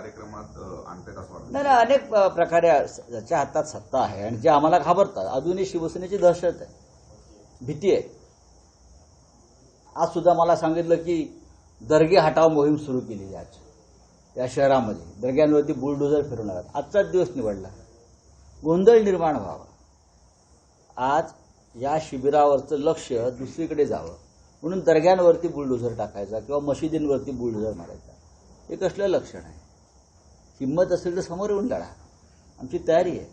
कार्यक्रमात आणतात असं वाटतं? नाही, अनेक प्रकारे ज्याच्या हातात सत्ता आहे आणि जे आम्हाला घाबरतात, अजूनही शिवसेनेची दहशत आहे, भीती आहे. आज सुद्धा मला सांगितलं की दर्गे हटाव मोहीम सुरू केलेली आज या शहरामध्ये. दर्ग्यांवरती बुलडोझर फिरवणार. आजचाच दिवस निवडला, गोंधळ निर्माण व्हावा. आज या शिबिरावरचं लक्ष दुसरीकडे जावं म्हणून दर्ग्यांवरती बुलडोझर टाकायचा किंवा मशिदींवरती बुलडोझर मारायचा, हे कसलं लक्षण आहे? हिंमत असेल तर समोर येऊन लढा, आमची तयारी आहे.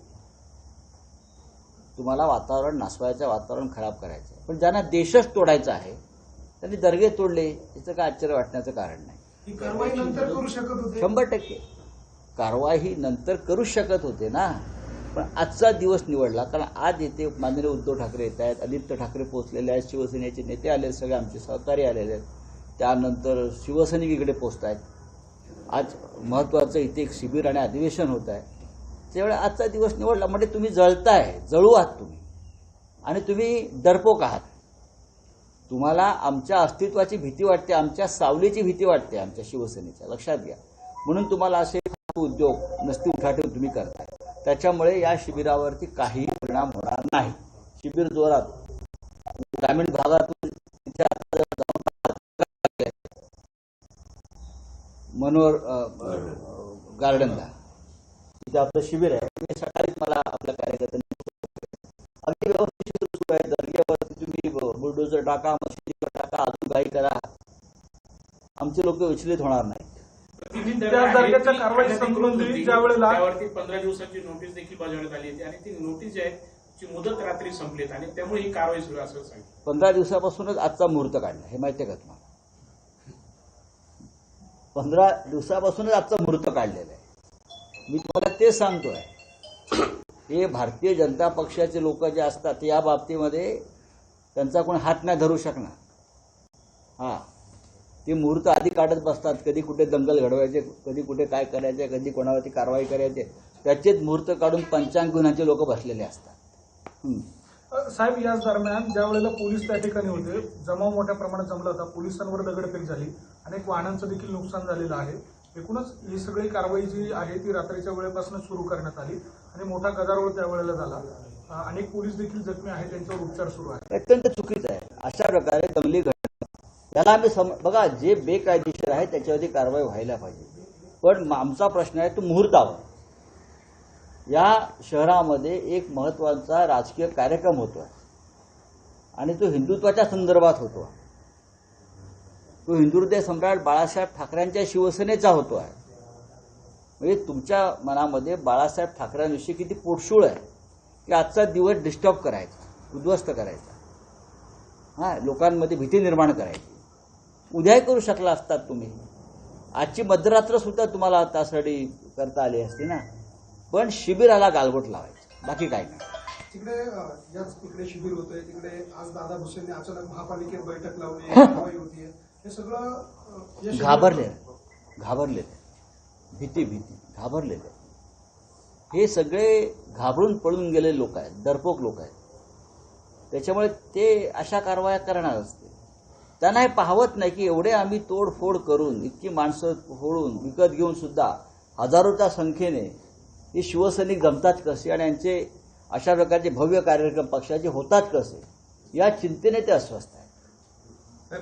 तुम्हाला वातावरण नासवायचं, वातावरण खराब करायचं, पण ज्यांना देशच तोडायचा आहे त्यांनी दर्गे तोडले, याचं काय आश्चर्य वाटण्याचं कारण नाही. ही कारवाई नंतर करू शकत होते. 100% कारवाई नंतर करू शकत होते ना, पण आजचा दिवस निवडला कारण आज येथे माननीय उद्धव ठाकरे येत आहेत, आदित्य ठाकरे पोहोचलेले आहेत, शिवसेनेचे नेते आले, सगळे आमचे सहकारी आलेले आहेत, त्यानंतर शिवसैनिक इकडे पोहोचत आहेत. आज महत्त्वाचं इथे एक शिबिर आणि अधिवेशन होत आहे. त्यावेळी आजचा दिवस निवडला म्हणजे तुम्ही जळताय, जळू आहात तुम्ही, आणि तुम्ही डरपोक आहात. तुम्हाला आमच्या अस्तित्वाची भीती वाटते, आमच्या सावलीची भीती वाटते, आमच्या शिवसेनेच्या, लक्षात घ्या. म्हणून तुम्हाला असे उद्योग नसती उठाठेव तुम्ही करताय. त्याच्यामुळे या शिबिरावरती काही परिणाम होणार नाही. शिबिर जोरात ग्रामीण भागातून मनोहर गार्डनला तिथे आपलं शिबिर आहे. सकाळीच मला आपल्या कार्यकर्त्यांनी अगदी व्यवस्थित शिबिर सुरू आहे. दर्ग्यावरती तुम्ही बुलडोझर टाका, मशिदीवर टाका, अजून काही करा, आमचे लोक विचलित होणार नाहीत. त्या दर्ग्याच्या कारवाई संबंधी ज्या वेळेला त्यावरती 15 दिवसाची नोटीस देखील बजावण्यात आली होती आणि ती नोटीस जी आहे ती मुदत रात्री संपलीत आणि त्यामुळे ही कारवाई सुरू असं सांगितलं. 15 दिवसापासूनच आजचा मुहूर्त काढला, हे माहिती आहे का तुम्हाला? 15 दिवसापासूनच आजचा मुहूर्त काढलेला आहे. मी तुम्हाला तेच सांगतोय, हे भारतीय जनता पक्षाचे लोक जे असतात या बाबतीमध्ये त्यांचा कोण हात नाही धरू शकणार. हा, ते मुहूर्त आधी काढत बसतात, कधी कुठे दंगल घडवायचे, कधी कुठे काय करायचे, कधी कोणावरती कारवाई करायचे, त्याचेच मुहूर्त काढून पंचांग गुन्ह्याचे लोक बसलेले असतात. साहेब, याच दरम्यान ज्या वेळेला पोलीस त्या ठिकाणी होते, जमाव मोठ्या प्रमाणात जमला होता, पोलिसांवर दगडफेक झाली, अनेक वाहनांचं देखील नुकसान झालेलं आहे. एकूणच ही सगळी कारवाई जी आहे ती रात्रीच्या वेळेपासून सुरू करण्यात आली आणि मोठा गदारोळ त्यावेळेला झाला. अनेक पोलीस देखील जखमी आहेत, त्यांच्यावर उपचार सुरू आहेत. अत्यंत चुकीचं आहे अशा प्रकारे दंगली घडणं. याला आम्ही बघा, जे बेकायदेशीर आहे त्याच्यावरती कारवाई व्हायला पाहिजे. पण आमचा प्रश्न आहे तो मुहूर्तावर. या शहरामध्ये एक महत्त्वाचा राजकीय कार्यक्रम होतोय आणि तो हिंदुत्वाच्या संदर्भात होतो. तो हिंदुहृदय सम्राट बाळासाहेब ठाकरेंच्या शिवसेनेचा होतो आहे. म्हणजे तुमच्या मनामध्ये बाळासाहेब ठाकरेंविषयी किती पोटशूळ आहे की आजचा दिवस डिस्टर्ब करायचा, उद्ध्वस्त करायचा, हा, लोकांमध्ये भीती निर्माण करायची. उद्याही करू शकला असतात तुम्ही. आजची मध्यरात्र सुद्धा तुम्हाला त्यासाठी करता आली असती ना, पण शिबिराला गालबोट लावायचं, बाकी काय नाही. तिकडे याच इकडे शिबिर होतंय, तिकडे आज दादा भुसेंनी अचानक महापालिकेत बैठक लावली, कारवाई होतीये, हे सगळं घाबरलेले, भीती घाबरलेले, हे सगळे घाबरून पळून गेलेले लोक आहेत, डरपोक लोक आहेत. त्याच्यामुळे ते अशा कारवाया करणार असते. त्यांना हे पाहवत नाही की एवढे आम्ही तोडफोड करून, इतकी माणसं फोडून विकत घेऊन सुद्धा हजारोच्या संख्येने हे शिवसैनिक जमतात कसे आणि यांचे अशा प्रकारचे भव्य कार्यक्रम पक्षाचे होतात कसे, या चिंतेने ते अस्वस्थ आहेत.